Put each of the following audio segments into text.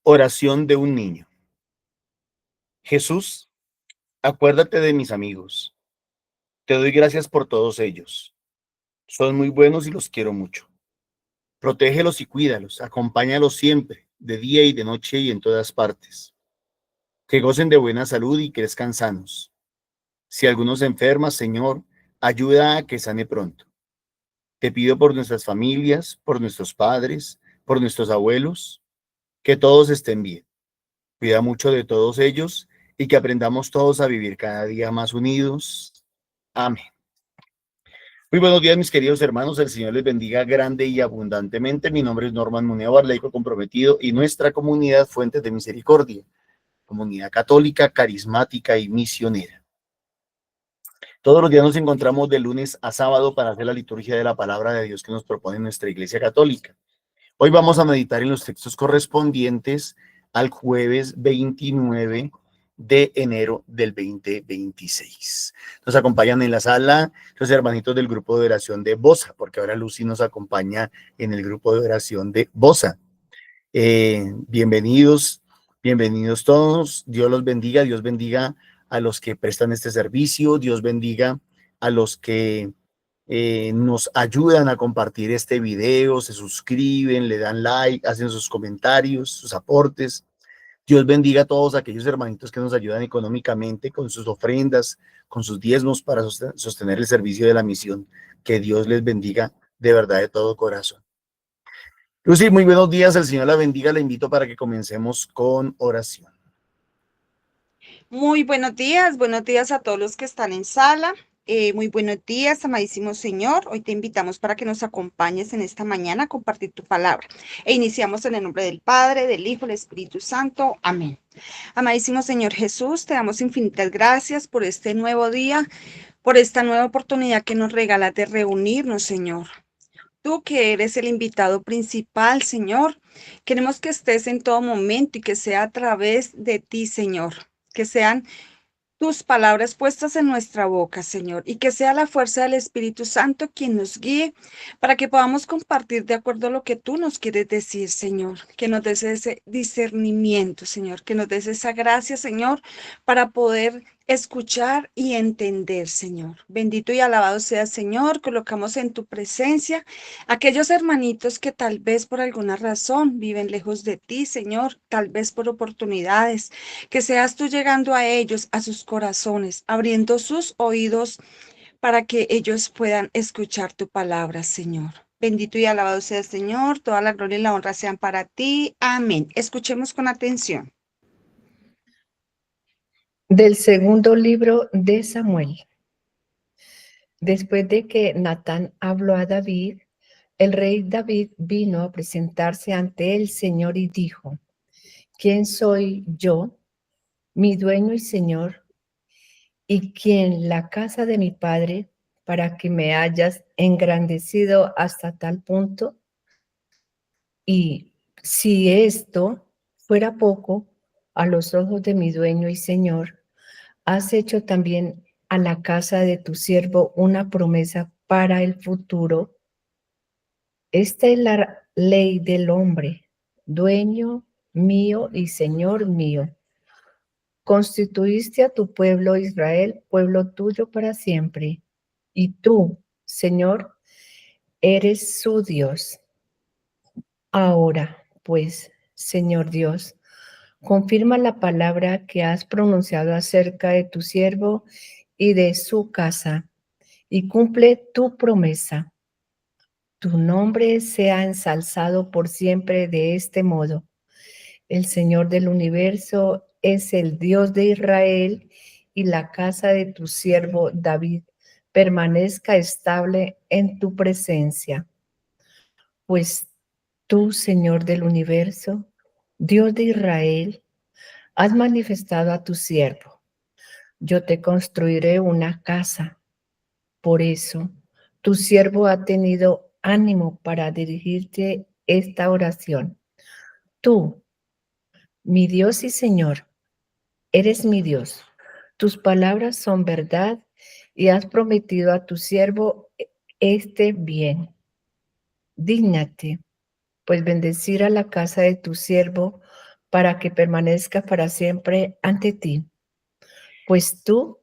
Oración de un niño. Jesús, acuérdate de mis amigos. Te doy gracias por todos ellos. Son muy buenos y los quiero mucho. Protégelos y cuídalos, acompáñalos siempre, de día y de noche y en todas partes. Que gocen de buena salud y crezcan sanos. Si alguno se enferma, Señor, ayuda a que sane pronto. Te pido por nuestras familias, por nuestros padres, por nuestros abuelos, que todos estén bien. Cuida mucho de todos ellos y que aprendamos todos a vivir cada día más unidos. Amén. Muy buenos días, mis queridos hermanos. El Señor les bendiga grande y abundantemente. Mi nombre es Norman Munevar, laico comprometido, y nuestra comunidad Fuentes de Misericordia, comunidad católica, carismática y misionera. Todos los días nos encontramos de lunes a sábado para hacer la liturgia de la palabra de Dios que nos propone nuestra Iglesia Católica. Hoy vamos a meditar en los textos correspondientes al jueves 29 de enero del 2026. Nos acompañan en la sala los hermanitos del grupo de oración de Bosa, porque ahora Lucy nos acompaña en el grupo de oración de Bosa. Bienvenidos, bienvenidos todos. Dios los bendiga, Dios bendiga a los que prestan este servicio, Dios bendiga a los que nos ayudan a compartir este video, se suscriben, le dan like, hacen sus comentarios, sus aportes. Dios bendiga a todos aquellos hermanitos que nos ayudan económicamente con sus ofrendas, con sus diezmos para sostener el servicio de la misión. Que Dios les bendiga de verdad de todo corazón. Lucy, muy buenos días, el Señor la bendiga, la invito para que comencemos con oración. Muy buenos días a todos los que están en sala. Muy buenos días, amadísimo Señor. Hoy te invitamos para que nos acompañes en esta mañana a compartir tu palabra. E iniciamos en el nombre del Padre, del Hijo, del Espíritu Santo. Amén. Amadísimo Señor Jesús, te damos infinitas gracias por este nuevo día, por esta nueva oportunidad que nos regalas de reunirnos, Señor. Tú que eres el invitado principal, Señor, queremos que estés en todo momento y que sea a través de ti, Señor. Que sean tus palabras puestas en nuestra boca, Señor, y que sea la fuerza del Espíritu Santo quien nos guíe para que podamos compartir de acuerdo a lo que tú nos quieres decir, Señor. Que nos des ese discernimiento, Señor, que nos des esa gracia, Señor, para poder escuchar y entender, Señor. Bendito y alabado sea, Señor. Colocamos en tu presencia aquellos hermanitos que tal vez por alguna razón viven lejos de ti, Señor, tal vez por oportunidades, que seas tú llegando a ellos, a sus corazones, abriendo sus oídos para que ellos puedan escuchar tu palabra, Señor. Bendito y alabado sea el Señor, toda la gloria y la honra sean para ti. Amén. Escuchemos con atención. Del segundo libro de Samuel. Después de que Natán habló a David, el rey David vino a presentarse ante el Señor y dijo: ¿Quién soy yo, mi dueño y señor, y quién la casa de mi padre, para que me hayas engrandecido hasta tal punto? Y si esto fuera poco a los ojos de mi dueño y señor, has hecho también a la casa de tu siervo una promesa para el futuro. Esta es la ley del hombre, dueño mío y señor mío. Constituiste a tu pueblo Israel, pueblo tuyo para siempre. Y tú, Señor, eres su Dios. Ahora, pues, Señor Dios, confirma la palabra que has pronunciado acerca de tu siervo y de su casa, y cumple tu promesa. Tu nombre sea ensalzado por siempre de este modo. El Señor del universo es el Dios de Israel, y la casa de tu siervo David permanezca estable en tu presencia. Pues tú, Señor del universo, Dios de Israel, has manifestado a tu siervo. Yo te construiré una casa. Por eso, tu siervo ha tenido ánimo para dirigirte esta oración. Tú, mi Dios y Señor, eres mi Dios. Tus palabras son verdad y has prometido a tu siervo este bien. Dígnate, pues, bendecir a la casa de tu siervo para que permanezca para siempre ante ti. Pues tú,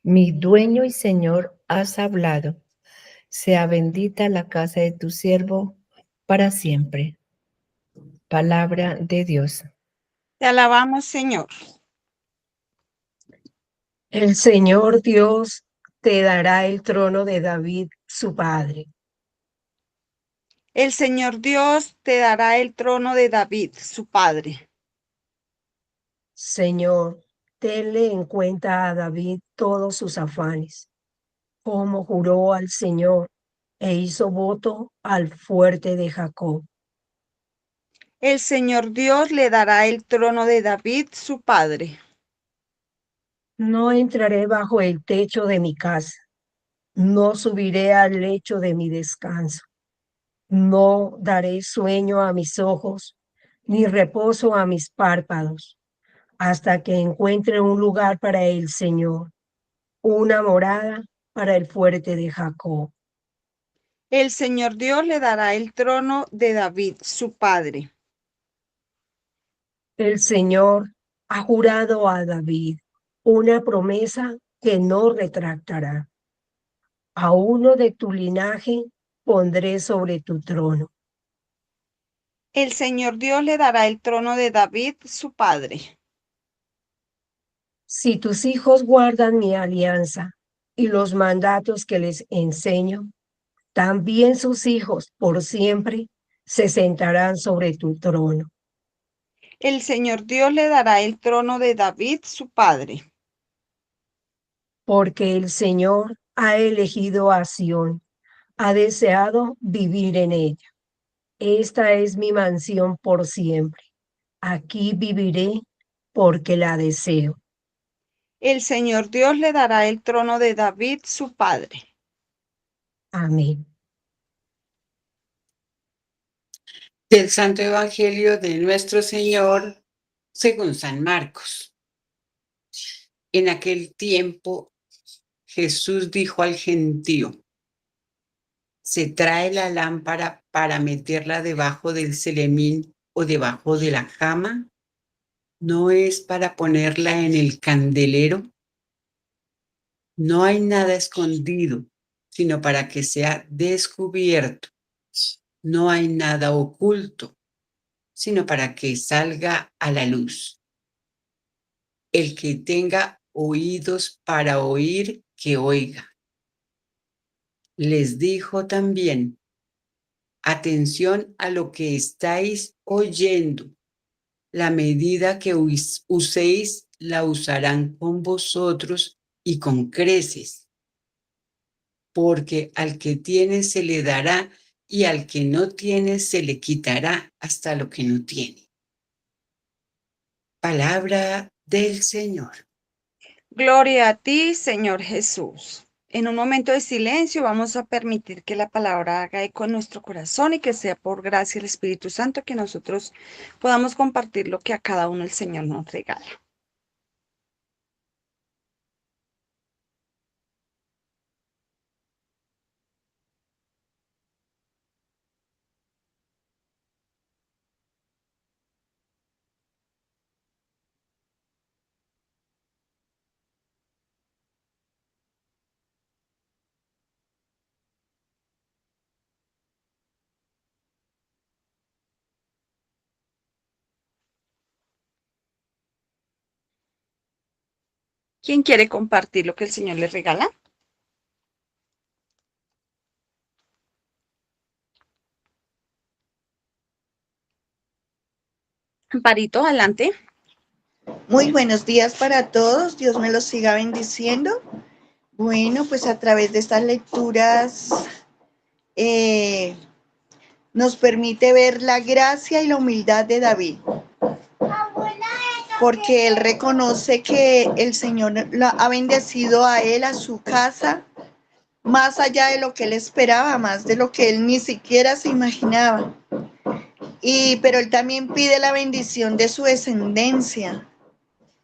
mi dueño y Señor, has hablado. Sea bendita la casa de tu siervo para siempre. Palabra de Dios. Te alabamos, Señor. El Señor Dios te dará el trono de David, su padre. El Señor Dios te dará el trono de David, su padre. Señor, tenle en cuenta a David todos sus afanes, como juró al Señor e hizo voto al fuerte de Jacob. El Señor Dios le dará el trono de David, su padre. No entraré bajo el techo de mi casa, no subiré al lecho de mi descanso, no daré sueño a mis ojos, ni reposo a mis párpados, hasta que encuentre un lugar para el Señor, una morada para el fuerte de Jacob. El Señor Dios le dará el trono de David, su padre. El Señor ha jurado a David una promesa que no retractará. A uno de tu linaje pondré sobre tu trono. El Señor Dios le dará el trono de David, su padre. Si tus hijos guardan mi alianza y los mandatos que les enseño, también sus hijos por siempre se sentarán sobre tu trono. El Señor Dios le dará el trono de David, su padre. Porque el Señor ha elegido a Sión, ha deseado vivir en ella. Esta es mi mansión por siempre. Aquí viviré porque la deseo. El Señor Dios le dará el trono de David, su padre. Amén. Del Santo Evangelio de nuestro Señor según San Marcos. En aquel tiempo Jesús dijo al gentío: ¿se trae la lámpara para meterla debajo del celemín o debajo de la cama? ¿No es para ponerla en el candelero? No hay nada escondido, sino para que sea descubierto. No hay nada oculto, sino para que salga a la luz. El que tenga oídos para oír, que oiga. Les dijo también: atención a lo que estáis oyendo. La medida que uséis la usarán con vosotros y con creces. Porque al que tiene se le dará y al que no tiene se le quitará hasta lo que no tiene. Palabra del Señor. Gloria a ti, Señor Jesús. En un momento de silencio vamos a permitir que la palabra haga eco en nuestro corazón y que sea por gracia del Espíritu Santo que nosotros podamos compartir lo que a cada uno el Señor nos regala. ¿Quién quiere compartir lo que el Señor le regala? Amparito, adelante. Muy buenos días para todos, Dios me los siga bendiciendo. Bueno, pues a través de estas lecturas nos permite ver la gracia y la humildad de David, porque él reconoce que el Señor ha bendecido a él, a su casa, más allá de lo que él esperaba, más de lo que él ni siquiera se imaginaba. Pero él también pide la bendición de su descendencia,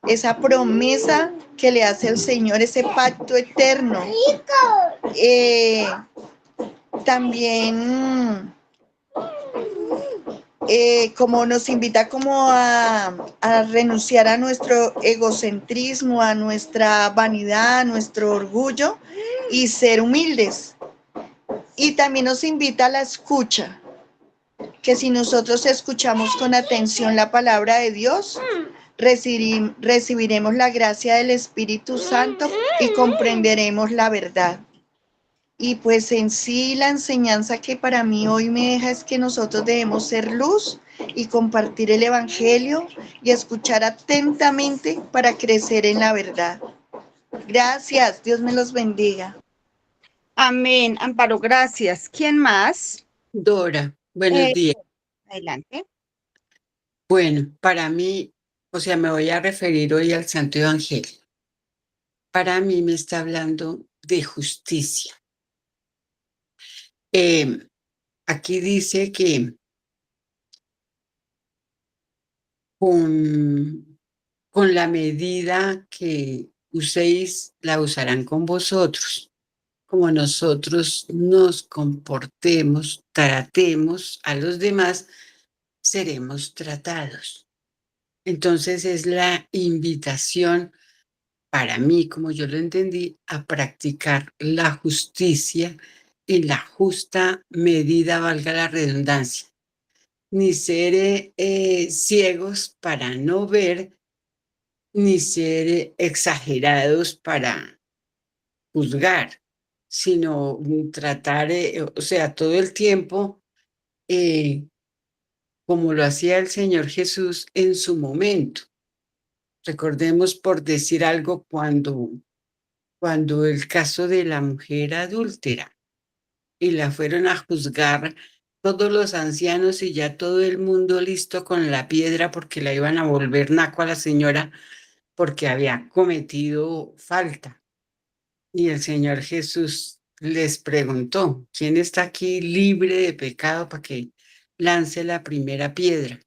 esa promesa que le hace el Señor, ese pacto eterno. También como nos invita como a renunciar a nuestro egocentrismo, a nuestra vanidad, a nuestro orgullo y ser humildes. Y también nos invita a la escucha, que si nosotros escuchamos con atención la palabra de Dios, recibiremos la gracia del Espíritu Santo y comprenderemos la verdad. Y pues en sí la enseñanza que para mí hoy me deja es que nosotros debemos ser luz y compartir el Evangelio y escuchar atentamente para crecer en la verdad. Gracias, Dios me los bendiga. Amén. Amparo, gracias. ¿Quién más? Dora, buenos días. Adelante. Bueno, para mí, o sea, me voy a referir hoy al Santo Evangelio. Para mí me está hablando de justicia. Aquí dice que con la medida que uséis, la usarán con vosotros. Como nosotros nos comportemos, tratemos a los demás, seremos tratados. Entonces es la invitación para mí, como yo lo entendí, a practicar la justicia en la justa medida, valga la redundancia. Ni ser ciegos para no ver, ni ser exagerados para juzgar, sino tratar, o sea, todo el tiempo, eh, como lo hacía el Señor Jesús en su momento. Recordemos, por decir algo, cuando el caso de la mujer adúltera y la fueron a juzgar todos los ancianos y ya todo el mundo listo con la piedra porque la iban a volver naco a la señora porque había cometido falta. Y el Señor Jesús les preguntó, ¿quién está aquí libre de pecado para que lance la primera piedra?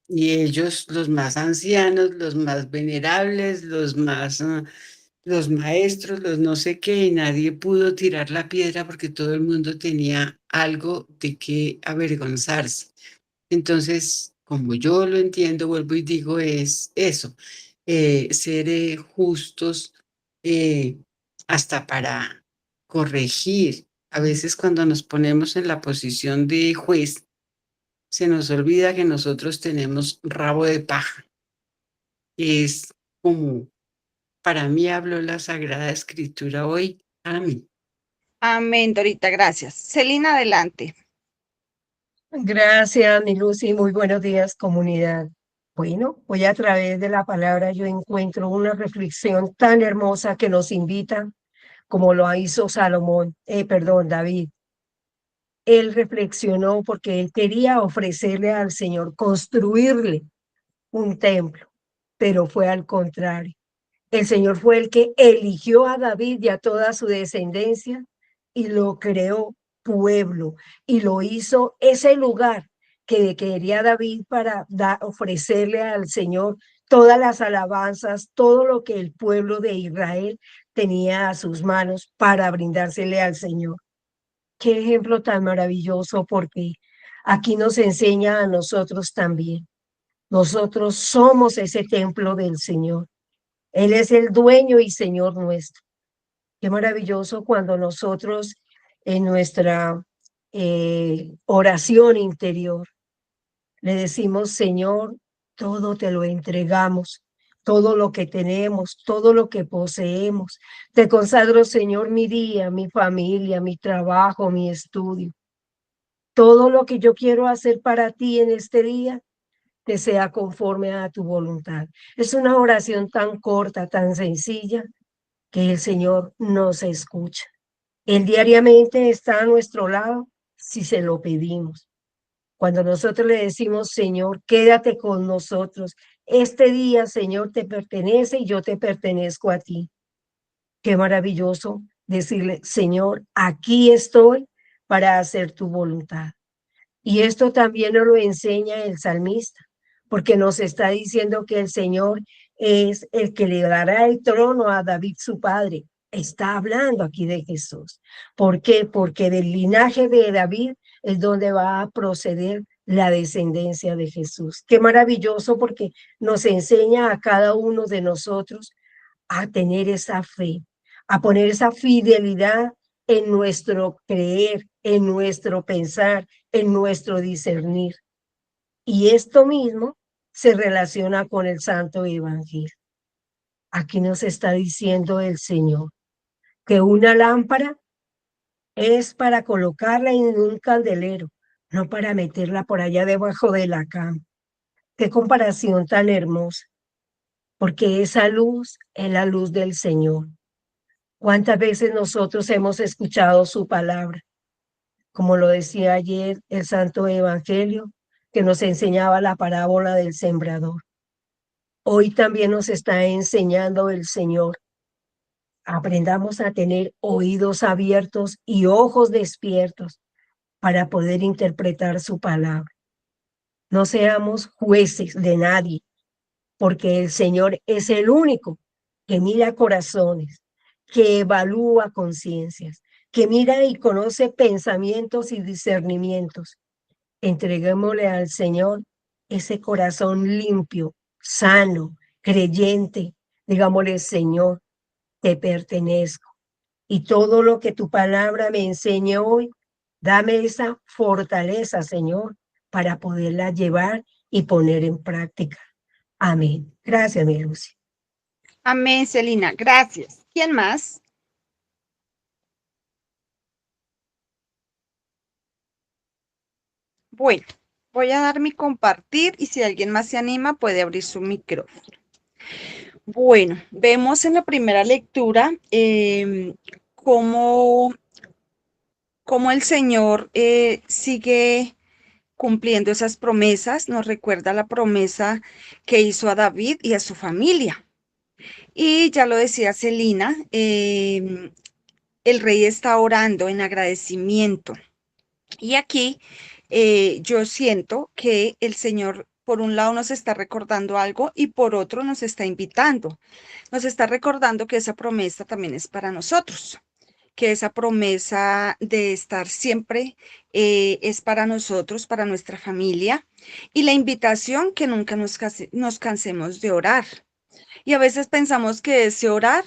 Y ellos, los más ancianos, los más venerables, los maestros, los no sé qué, y nadie pudo tirar la piedra porque todo el mundo tenía algo de qué avergonzarse. Entonces, como yo lo entiendo, vuelvo y digo, es eso, ser justos eh, hasta para corregir. A veces cuando nos ponemos en la posición de juez, se nos olvida que nosotros tenemos rabo de paja. Es como para mí habló la Sagrada Escritura hoy. Amén. Amén, Dorita, gracias. Celina, adelante. Gracias, mi Lucy. Muy buenos días, comunidad. Bueno, hoy a través de la palabra yo encuentro una reflexión tan hermosa que nos invita, como lo hizo David. Él reflexionó porque él quería ofrecerle al Señor, construirle un templo, pero fue al contrario. El Señor fue el que eligió a David y a toda su descendencia y lo creó pueblo y lo hizo ese lugar que quería David para ofrecerle al Señor todas las alabanzas, todo lo que el pueblo de Israel tenía a sus manos para brindársele al Señor. Qué ejemplo tan maravilloso, porque aquí nos enseña a nosotros también. Nosotros somos ese templo del Señor. Él es el dueño y Señor nuestro. Qué maravilloso cuando nosotros en nuestra oración interior le decimos, Señor, todo te lo entregamos, todo lo que tenemos, todo lo que poseemos. Te consagro, Señor, mi día, mi familia, mi trabajo, mi estudio. Todo lo que yo quiero hacer para ti en este día, que sea conforme a tu voluntad. Es una oración tan corta, tan sencilla, que el Señor nos escucha. Él diariamente está a nuestro lado si se lo pedimos. Cuando nosotros le decimos, Señor, quédate con nosotros. Este día, Señor, te pertenece y yo te pertenezco a ti. Qué maravilloso decirle, Señor, aquí estoy para hacer tu voluntad. Y esto también nos lo enseña el salmista, porque nos está diciendo que el Señor es el que le dará el trono a David su padre. Está hablando aquí de Jesús. ¿Por qué? Porque del linaje de David es donde va a proceder la descendencia de Jesús. Qué maravilloso, porque nos enseña a cada uno de nosotros a tener esa fe, a poner esa fidelidad en nuestro creer, en nuestro pensar, en nuestro discernir. Y esto mismo se relaciona con el Santo Evangelio. Aquí nos está diciendo el Señor que una lámpara es para colocarla en un candelero, no para meterla por allá debajo de la cama. Qué comparación tan hermosa, porque esa luz es la luz del Señor. ¿Cuántas veces nosotros hemos escuchado su palabra? Como lo decía ayer el Santo Evangelio, que nos enseñaba la parábola del sembrador. Hoy también nos está enseñando el Señor. Aprendamos a tener oídos abiertos y ojos despiertos para poder interpretar su palabra. No seamos jueces de nadie, porque el Señor es el único que mira corazones, que evalúa conciencias, que mira y conoce pensamientos y discernimientos. Entreguémosle al Señor ese corazón limpio, sano, creyente. Digámosle: Señor, te pertenezco. Y todo lo que tu palabra me enseñe hoy, dame esa fortaleza, Señor, para poderla llevar y poner en práctica. Amén. Gracias, mi Lucy. Amén, Celina. Gracias. ¿Quién más? Bueno, voy a dar mi compartir y si alguien más se anima puede abrir su micrófono. Bueno, vemos en la primera lectura cómo el Señor sigue cumpliendo esas promesas. Nos recuerda la promesa que hizo a David y a su familia. Y ya lo decía Celina, el rey está orando en agradecimiento. Y aquí yo siento que el Señor, por un lado, nos está recordando algo y por otro nos está invitando. Nos está recordando que esa promesa también es para nosotros, que esa promesa de estar siempre es para nosotros, para nuestra familia, y la invitación que nunca nos cansemos de orar. Y a veces pensamos que ese orar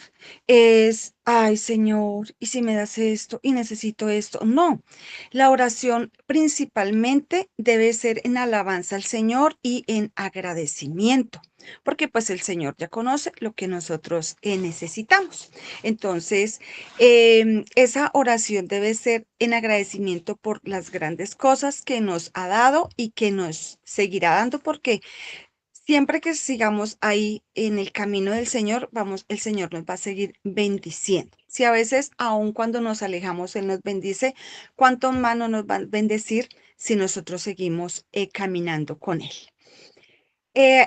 es: ay, Señor, ¿y si me das esto? Y necesito esto. No, la oración principalmente debe ser en alabanza al Señor y en agradecimiento, porque pues el Señor ya conoce lo que nosotros necesitamos. Entonces, esa oración debe ser en agradecimiento por las grandes cosas que nos ha dado y que nos seguirá dando, porque siempre que sigamos ahí en el camino del Señor, el Señor nos va a seguir bendiciendo. Si a veces, aun cuando nos alejamos, Él nos bendice, ¿cuánto más no nos va a bendecir si nosotros seguimos caminando con Él?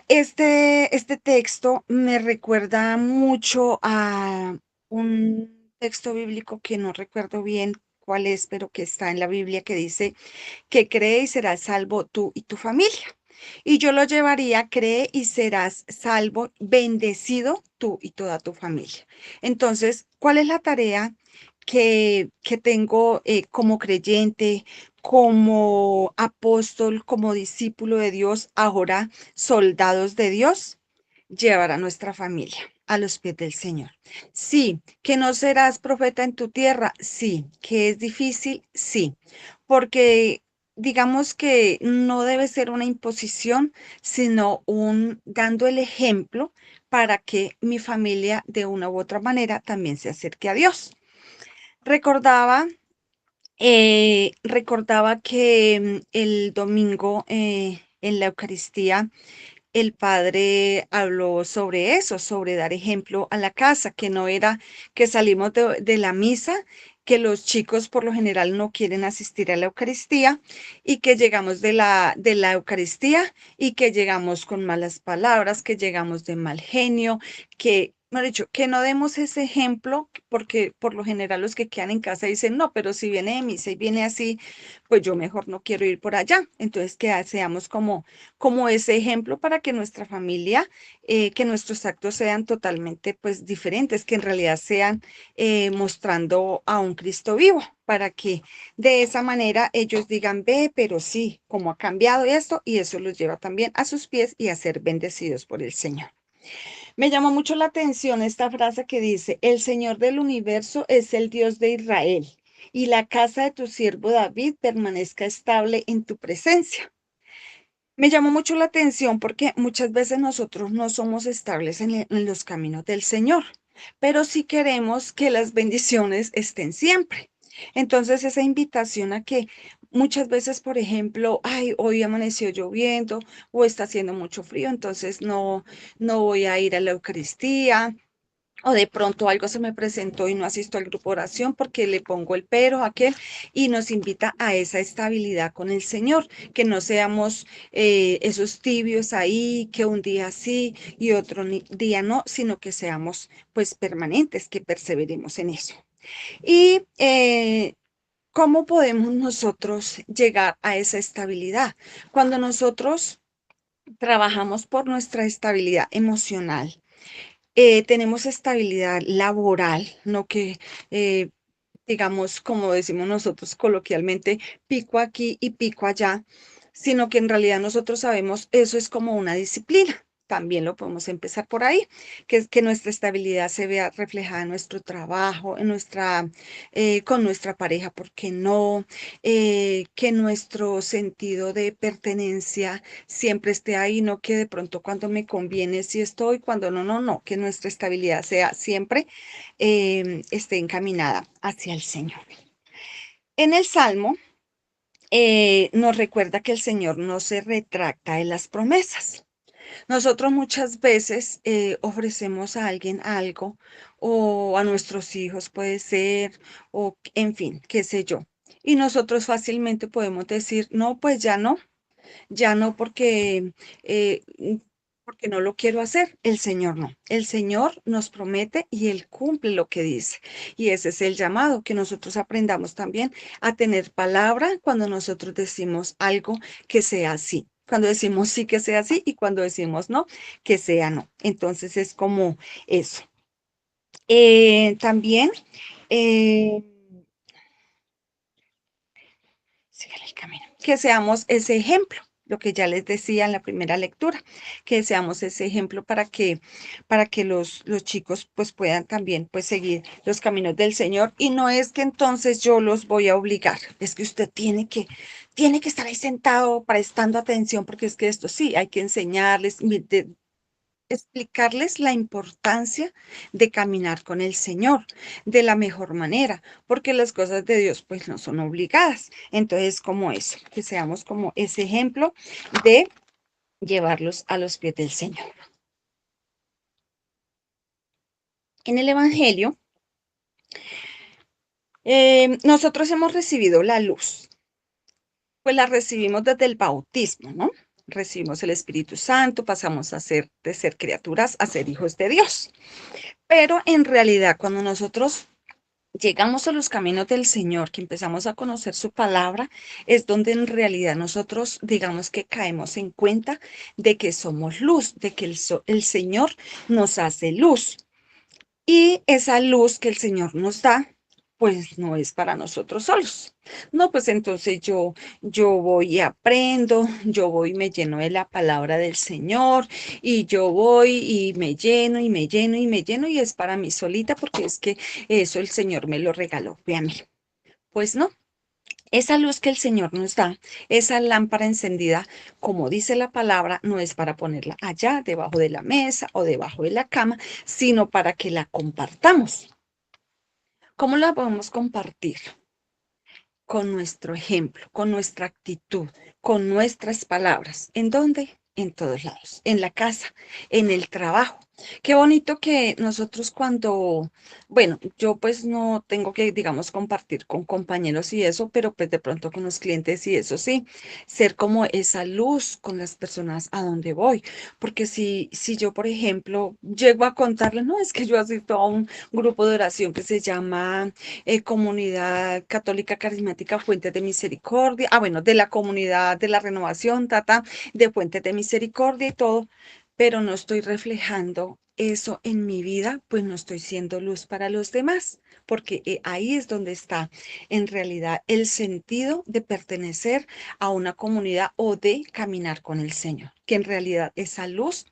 Este texto me recuerda mucho a un texto bíblico que no recuerdo bien cuál es, pero que está en la Biblia, que dice que cree y serás salvo tú y tu familia. Y yo lo llevaría: cree y serás salvo, bendecido tú y toda tu familia. Entonces, ¿cuál es la tarea que tengo como creyente, como apóstol, como discípulo de Dios, ahora soldados de Dios? Llevar a nuestra familia a los pies del Señor. Sí, que no serás profeta en tu tierra, sí, que es difícil, sí, porque digamos que no debe ser una imposición, sino dando el ejemplo para que mi familia de una u otra manera también se acerque a Dios. Recordaba que el domingo en la Eucaristía el padre habló sobre eso, sobre dar ejemplo a la casa, que no era que salimos de la misa, que los chicos por lo general no quieren asistir a la Eucaristía y que llegamos de la Eucaristía y que llegamos con malas palabras, que llegamos de mal genio, que mejor dicho, que no demos ese ejemplo, porque por lo general los que quedan en casa dicen, no, pero si viene de misa y viene así, pues yo mejor no quiero ir por allá. Entonces, que seamos como ese ejemplo para que nuestra familia, que nuestros actos sean totalmente pues diferentes, que en realidad sean mostrando a un Cristo vivo, para que de esa manera ellos digan, ve, pero sí, como ha cambiado esto, y eso los lleva también a sus pies y a ser bendecidos por el Señor. Me llamó mucho la atención esta frase que dice, el Señor del universo es el Dios de Israel y la casa de tu siervo David permanezca estable en tu presencia. Me llamó mucho la atención porque muchas veces nosotros no somos estables en los caminos del Señor, pero sí queremos que las bendiciones estén siempre. Entonces, esa invitación a que muchas veces, por ejemplo, ay, hoy amaneció lloviendo o está haciendo mucho frío, entonces no voy a ir a la Eucaristía, o de pronto algo se me presentó y no asisto al grupo de oración porque le pongo el pero a aquel, y nos invita a esa estabilidad con el Señor, que no seamos esos tibios ahí, que un día sí y otro día no, sino que seamos pues permanentes, que perseveremos en eso. Y ¿cómo podemos nosotros llegar a esa estabilidad? Cuando nosotros trabajamos por nuestra estabilidad emocional, tenemos estabilidad laboral, no que, eh, digamos, como decimos nosotros coloquialmente, pico aquí y pico allá, sino que en realidad nosotros sabemos eso es como una disciplina. También lo podemos empezar por ahí, que es que nuestra estabilidad se vea reflejada en nuestro trabajo, con nuestra pareja, ¿por qué no? Que nuestro sentido de pertenencia siempre esté ahí, no que de pronto cuando me conviene sí estoy, cuando no, que nuestra estabilidad sea siempre esté encaminada hacia el Señor. En el Salmo nos recuerda que el Señor no se retracta de las promesas. Nosotros muchas veces ofrecemos a alguien algo o a nuestros hijos puede ser, o en fin, qué sé yo. Y nosotros fácilmente podemos decir, no, pues ya no eh, porque no lo quiero hacer. El Señor no. El Señor nos promete y Él cumple lo que dice. Y ese es el llamado, que nosotros aprendamos también a tener palabra cuando nosotros decimos algo que sea así. Cuando decimos sí que sea así y cuando decimos no, que sea no. Entonces es como eso. También, eh, sígale el camino. Que seamos ese ejemplo, lo que ya les decía en la primera lectura, que seamos ese ejemplo para que los chicos pues puedan también pues seguir los caminos del Señor. Y no es que entonces yo los voy a obligar, es que usted tiene que estar ahí sentado prestando atención, porque es que esto sí, hay que enseñarles, explicarles la importancia de caminar con el Señor de la mejor manera, porque las cosas de Dios pues no son obligadas. Entonces, como eso, que seamos como ese ejemplo de llevarlos a los pies del Señor. En el Evangelio, nosotros hemos recibido la luz, pues la recibimos desde el bautismo, ¿no? Recibimos el Espíritu Santo, pasamos de ser criaturas a ser hijos de Dios. Pero en realidad, cuando nosotros llegamos a los caminos del Señor, que empezamos a conocer su palabra, es donde en realidad nosotros, digamos que caemos en cuenta de que somos luz, de que el Señor nos hace luz. Y esa luz que el Señor nos da, pues no es para nosotros solos. No, pues entonces yo voy y aprendo, yo voy y me lleno de la palabra del Señor, y yo voy y me lleno y me lleno y me lleno, y es para mí solita, porque es que eso el Señor me lo regaló a mí. Pues no. Esa luz que el Señor nos da, esa lámpara encendida, como dice la palabra, no es para ponerla allá, debajo de la mesa o debajo de la cama, sino para que la compartamos. ¿Cómo la podemos compartir? Con nuestro ejemplo, con nuestra actitud, con nuestras palabras. ¿En dónde? En todos lados. En la casa, en el trabajo. Qué bonito que nosotros cuando, bueno, yo pues no tengo que, digamos, compartir con compañeros y eso, pero pues de pronto con los clientes y eso sí, ser como esa luz con las personas a donde voy. Porque si yo, por ejemplo, llego a contarles, no, es que yo asisto a un grupo de oración que se llama Comunidad Católica Carismática Fuentes de Misericordia, bueno, de la comunidad de la renovación, de Fuentes de Misericordia y todo, pero no estoy reflejando eso en mi vida, pues no estoy siendo luz para los demás, porque ahí es donde está en realidad el sentido de pertenecer a una comunidad o de caminar con el Señor, que en realidad esa luz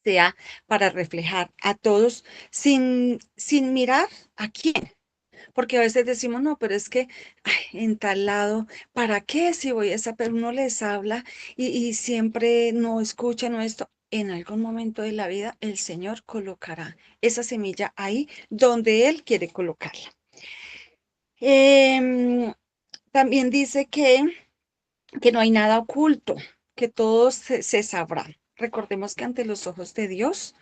sea para reflejar a todos sin mirar a quién. Porque a veces decimos, no, pero es que ay, en tal lado, ¿para qué si voy a esa? Pero uno les habla y siempre no escuchan esto. En algún momento de la vida, el Señor colocará esa semilla ahí donde Él quiere colocarla. Em, También dice que no hay nada oculto, que todo se sabrá. Recordemos que ante los ojos de Dios,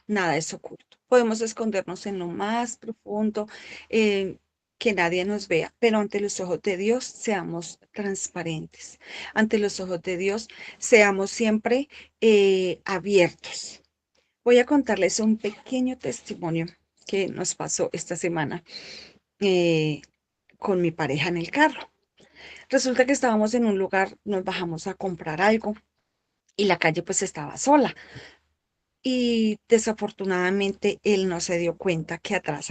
nada es oculto. Podemos escondernos en lo más profundo, eh, que nadie nos vea, pero ante los ojos de Dios seamos transparentes. Ante los ojos de Dios seamos siempre abiertos. Voy a contarles un pequeño testimonio que nos pasó esta semana eh, con mi pareja en el carro. Resulta que estábamos en un lugar, nos bajamos a comprar algo y la calle pues estaba sola. Y desafortunadamente él no se dio cuenta que atrás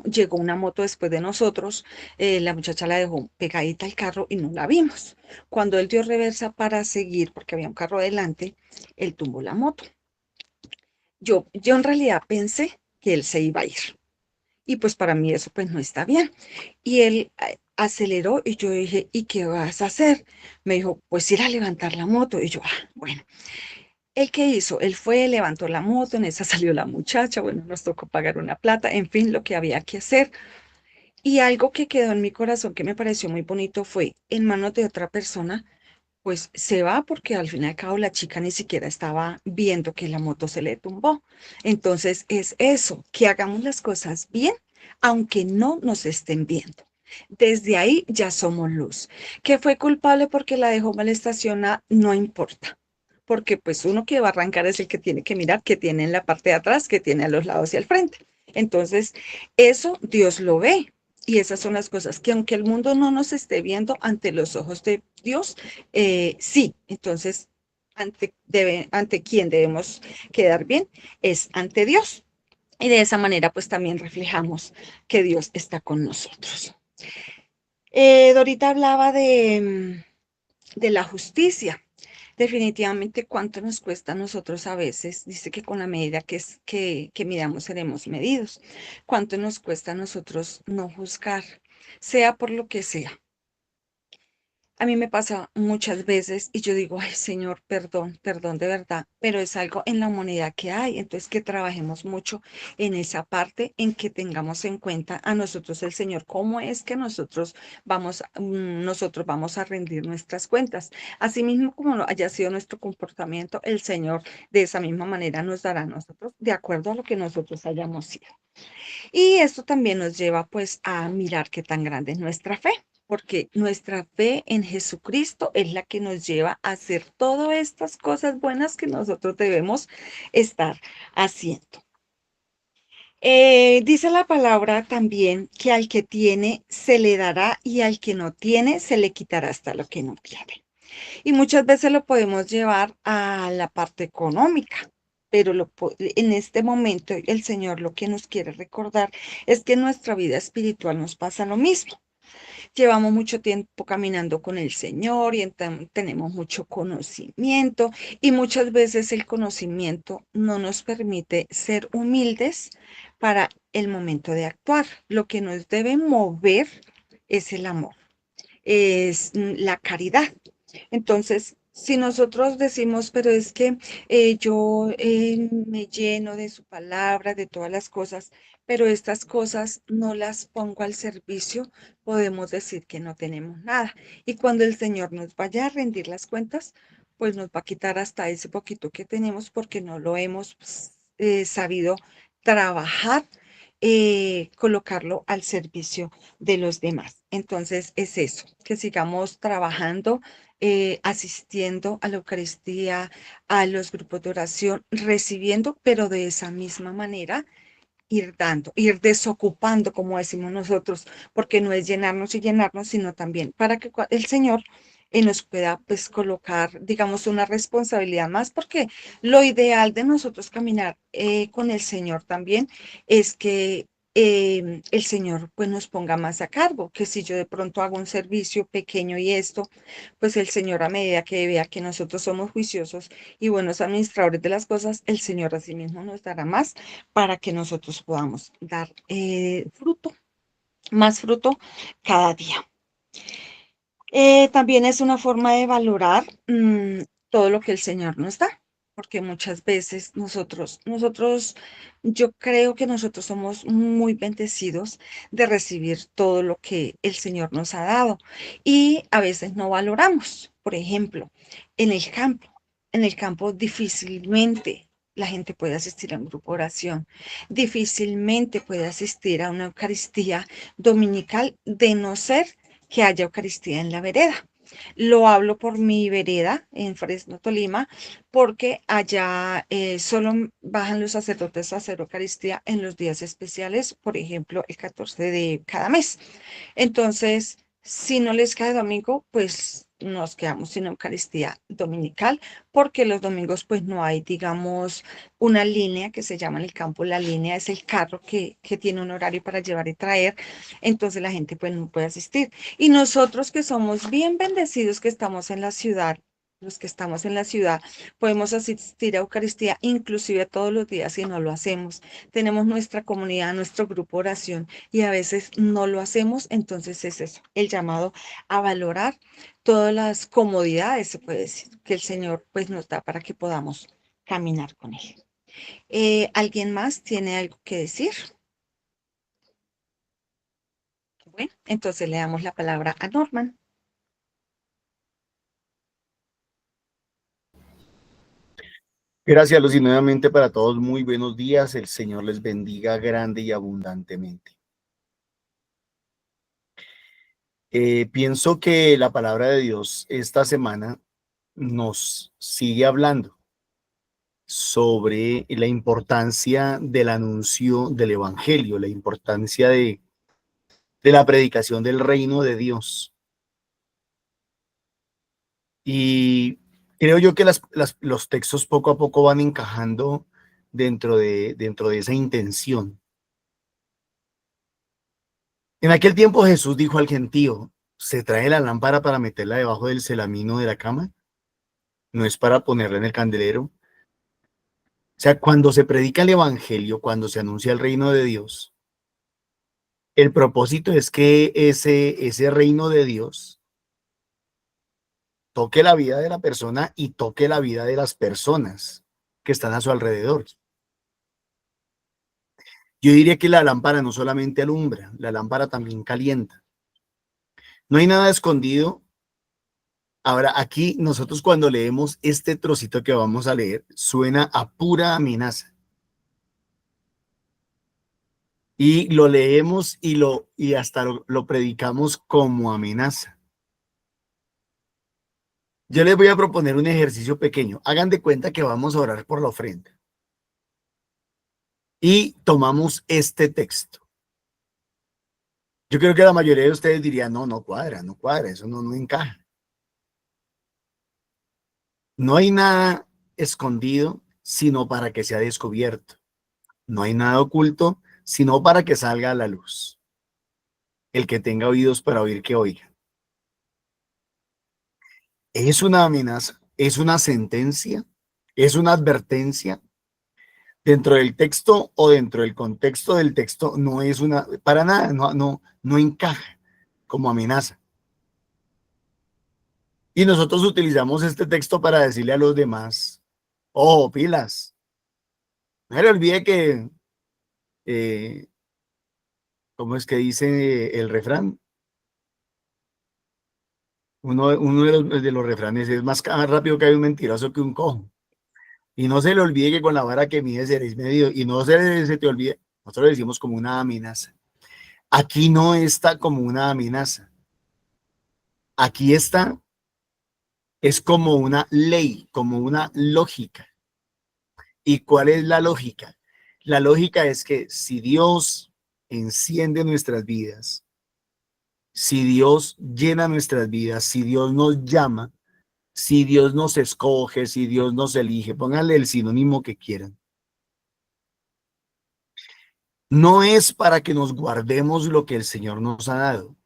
llegó una moto después de nosotros. La muchacha la dejó pegadita al carro y no la vimos. Cuando él dio reversa para seguir, porque había un carro delante, él tumbó la moto. Yo en realidad pensé que él se iba a ir. Y pues para mí eso pues no está bien. Y él aceleró y yo dije, ¿y qué vas a hacer? Me dijo, pues ir a levantar la moto. Y yo, bueno. ¿El qué hizo? Él fue, levantó la moto, en esa salió la muchacha, bueno, nos tocó pagar una plata, en fin, lo que había que hacer. Y algo que quedó en mi corazón que me pareció muy bonito fue, en manos de otra persona, pues se va porque al fin y al cabo la chica ni siquiera estaba viendo que la moto se le tumbó. Entonces es eso, que hagamos las cosas bien, aunque no nos estén viendo. Desde ahí ya somos luz. Que fue culpable porque la dejó mal estacionada, no importa. Porque pues uno que va a arrancar es el que tiene que mirar qué tiene en la parte de atrás, qué tiene a los lados y al frente. Entonces, eso Dios lo ve. Y esas son las cosas que aunque el mundo no nos esté viendo ante los ojos de Dios, sí. Entonces, ante quién debemos quedar bien es ante Dios. Y de esa manera, pues también reflejamos que Dios está con nosotros. Dorita hablaba de la justicia. Definitivamente, ¿cuánto nos cuesta a nosotros a veces? Dice que con la medida que midamos seremos medidos. ¿Cuánto nos cuesta a nosotros no juzgar, sea por lo que sea? A mí me pasa muchas veces y yo digo, ay Señor, perdón, perdón de verdad, pero es algo en la humanidad que hay, entonces que trabajemos mucho en esa parte, en que tengamos en cuenta a nosotros el Señor, cómo es que nosotros vamos a rendir nuestras cuentas. Asimismo, como haya sido nuestro comportamiento, el Señor de esa misma manera nos dará a nosotros de acuerdo a lo que nosotros hayamos sido. Y esto también nos lleva pues a mirar qué tan grande es nuestra fe, porque nuestra fe en Jesucristo es la que nos lleva a hacer todas estas cosas buenas que nosotros debemos estar haciendo. Dice la palabra también que al que tiene se le dará y al que no tiene se le quitará hasta lo que no tiene. Y muchas veces lo podemos llevar a la parte económica, pero en este momento el Señor lo que nos quiere recordar es que en nuestra vida espiritual nos pasa lo mismo. Llevamos mucho tiempo caminando con el Señor y tenemos mucho conocimiento y muchas veces el conocimiento no nos permite ser humildes para el momento de actuar. Lo que nos debe mover es el amor, es la caridad. Entonces, si nosotros decimos, pero es que yo me lleno de su palabra, de todas las cosas, pero estas cosas no las pongo al servicio, podemos decir que no tenemos nada. Y cuando el Señor nos vaya a rendir las cuentas, pues nos va a quitar hasta ese poquito que tenemos porque no lo hemos sabido trabajar, colocarlo al servicio de los demás. Entonces es eso, que sigamos trabajando, asistiendo a la Eucaristía, a los grupos de oración, recibiendo, pero de esa misma manera ir dando, ir desocupando, como decimos nosotros, porque no es llenarnos y llenarnos, sino también para que el Señor nos pueda pues colocar, digamos, una responsabilidad más, porque lo ideal de nosotros caminar con el Señor también es que el Señor pues nos ponga más a cargo, que si yo de pronto hago un servicio pequeño y esto, pues el Señor a medida que vea que nosotros somos juiciosos y buenos administradores de las cosas, el Señor asimismo nos dará más para que nosotros podamos dar fruto, más fruto cada día. También es una forma de valorar todo lo que el Señor nos da, porque muchas veces yo creo que nosotros somos muy bendecidos de recibir todo lo que el Señor nos ha dado y a veces no valoramos. Por ejemplo, en el campo, en el campo difícilmente la gente puede asistir a un grupo de oración, difícilmente puede asistir a una Eucaristía dominical de no ser que haya Eucaristía en la vereda. Lo hablo por mi vereda en Fresno, Tolima, porque allá solo bajan los sacerdotes a hacer Eucaristía en los días especiales, por ejemplo, el 14 de cada mes. Entonces, si no les cae domingo, pues nos quedamos sin Eucaristía dominical, porque los domingos pues no hay, digamos, una línea que se llama en el campo, la línea es el carro que tiene un horario para llevar y traer, entonces la gente pues no puede asistir. Y nosotros que somos bien bendecidos, que estamos en la ciudad, los que estamos en la ciudad, podemos asistir a Eucaristía inclusive todos los días y no lo hacemos. Tenemos nuestra comunidad, nuestro grupo de oración y a veces no lo hacemos, entonces es eso, el llamado a valorar todas las comodidades, se puede decir, que el Señor pues nos da para que podamos caminar con Él. ¿Alguien más tiene algo que decir? Bueno, entonces le damos la palabra a Norman. Gracias, Lucy, nuevamente para todos. Muy buenos días. El Señor les bendiga grande y abundantemente. Pienso que la palabra de Dios esta semana nos sigue hablando sobre la importancia del anuncio del Evangelio, la importancia de la predicación del reino de Dios. Y creo yo que los textos poco a poco van encajando dentro de esa intención. En aquel tiempo Jesús dijo al gentío: ¿se trae la lámpara para meterla debajo del celamino de la cama? ¿No es para ponerla en el candelero? O sea, cuando se predica el evangelio, cuando se anuncia el reino de Dios, el propósito es que ese reino de Dios toque la vida de la persona y toque la vida de las personas que están a su alrededor. Yo diría que la lámpara no solamente alumbra, la lámpara también calienta. No hay nada escondido. Ahora, aquí nosotros cuando leemos este trocito que vamos a leer, suena a pura amenaza. Y lo leemos y hasta lo predicamos como amenaza. Yo les voy a proponer un ejercicio pequeño. Hagan de cuenta que vamos a orar por la ofrenda. Y tomamos este texto. Yo creo que la mayoría de ustedes dirían: no cuadra, eso no encaja. No hay nada escondido, sino para que sea descubierto. No hay nada oculto, sino para que salga a la luz. El que tenga oídos para oír, que oiga. Es una amenaza, es una sentencia, es una advertencia. Dentro del texto o dentro del contexto del texto no es una, para nada, no encaja como amenaza. Y nosotros utilizamos este texto para decirle a los demás: oh, pilas, no se le olvide que, ¿cómo es que dice el refrán? Uno de los refranes es: más rápido que hay un mentiroso que un cojo. Y no se le olvide que con la vara que mide seréis medido. Y no se te olvide, nosotros le decimos como una amenaza. Aquí no está como una amenaza. Aquí está, es como una ley, como una lógica. ¿Y cuál es la lógica? La lógica es que si Dios enciende nuestras vidas, si Dios llena nuestras vidas, si Dios nos llama, si Dios nos escoge, si Dios nos elige, pónganle el sinónimo que quieran. No es para que nos guardemos lo que el Señor nos ha dado.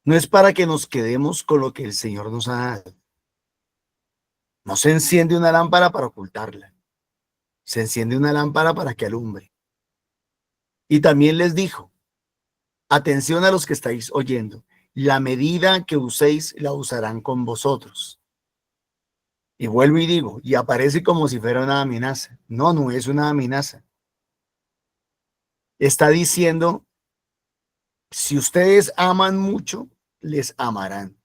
No es para que nos quedemos con lo que el Señor nos ha dado. No se enciende una lámpara para ocultarla. Se enciende una lámpara para que alumbre. Y también les dijo, atención a los que estáis oyendo, la medida que uséis la usarán con vosotros. Y vuelvo y digo, y aparece como si fuera una amenaza. No, no es una amenaza. Está diciendo, si ustedes aman mucho, les amarán.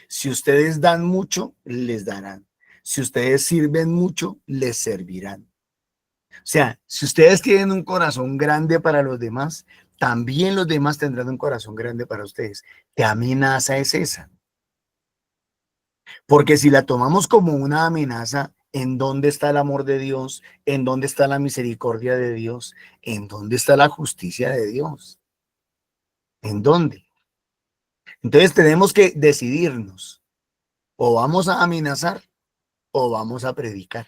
Si ustedes dan mucho, les darán. Si ustedes sirven mucho, les servirán. O sea, si ustedes tienen un corazón grande para los demás, también los demás tendrán un corazón grande para ustedes. ¿Qué amenaza es esa? Porque si la tomamos como una amenaza, ¿en dónde está el amor de Dios? ¿En dónde está la misericordia de Dios? ¿En dónde está la justicia de Dios? ¿En dónde? Entonces tenemos que decidirnos. O vamos a amenazar o vamos a predicar.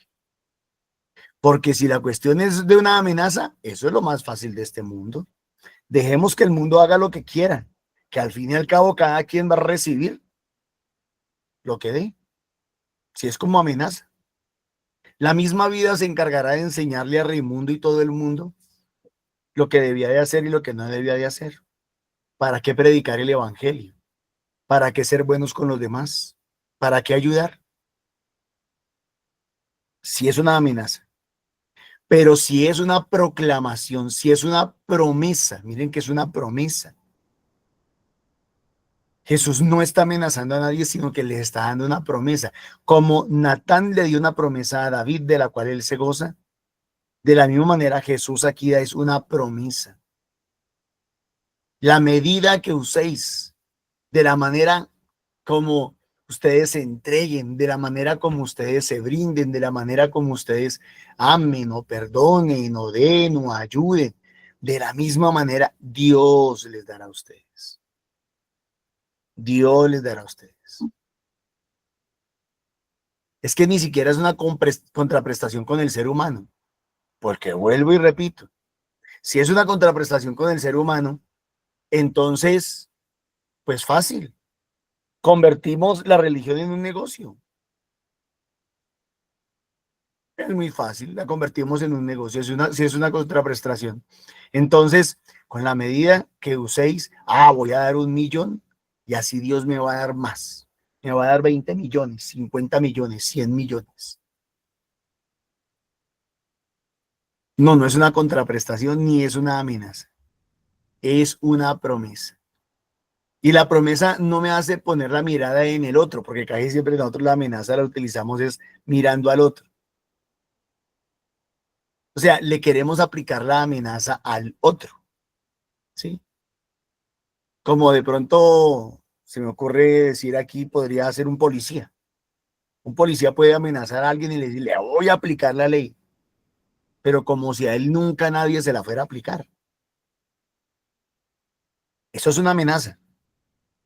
Porque si la cuestión es de una amenaza, eso es lo más fácil de este mundo. Dejemos que el mundo haga lo que quiera, que al fin y al cabo cada quien va a recibir lo que dé, si es como amenaza. La misma vida se encargará de enseñarle a Raimundo y todo el mundo lo que debía de hacer y lo que no debía de hacer. ¿Para qué predicar el evangelio? ¿Para qué ser buenos con los demás? ¿Para qué ayudar? Si es una amenaza. Pero si es una proclamación, si es una promesa, miren que es una promesa. Jesús no está amenazando a nadie, sino que les está dando una promesa. Como Natán le dio una promesa a David de la cual él se goza, de la misma manera Jesús aquí da es una promesa. La medida que uséis, de la manera como ustedes se entreguen, de la manera como ustedes se brinden, de la manera como ustedes amen o perdonen o den o ayuden, de la misma manera Dios les dará a ustedes. Dios les dará a ustedes. Es que ni siquiera es una contraprestación con el ser humano, porque vuelvo y repito, si es una contraprestación con el ser humano, entonces, pues fácil, convertimos la religión en un negocio. Es muy fácil, la convertimos en un negocio, si es una contraprestación. Entonces, con la medida que uséis, voy a dar 1.000.000 y así Dios me va a dar más. Me va a dar 20 millones, 50 millones, 100 millones. No, no es una contraprestación ni es una amenaza. Es una promesa. Y la promesa no me hace poner la mirada en el otro, porque casi siempre nosotros la amenaza la utilizamos es mirando al otro. O sea, le queremos aplicar la amenaza al otro, ¿sí? Como de pronto se me ocurre decir aquí, podría ser un policía. Un policía puede amenazar a alguien y le dice, le voy a aplicar la ley, pero como si a él nunca nadie se la fuera a aplicar. Eso es una amenaza.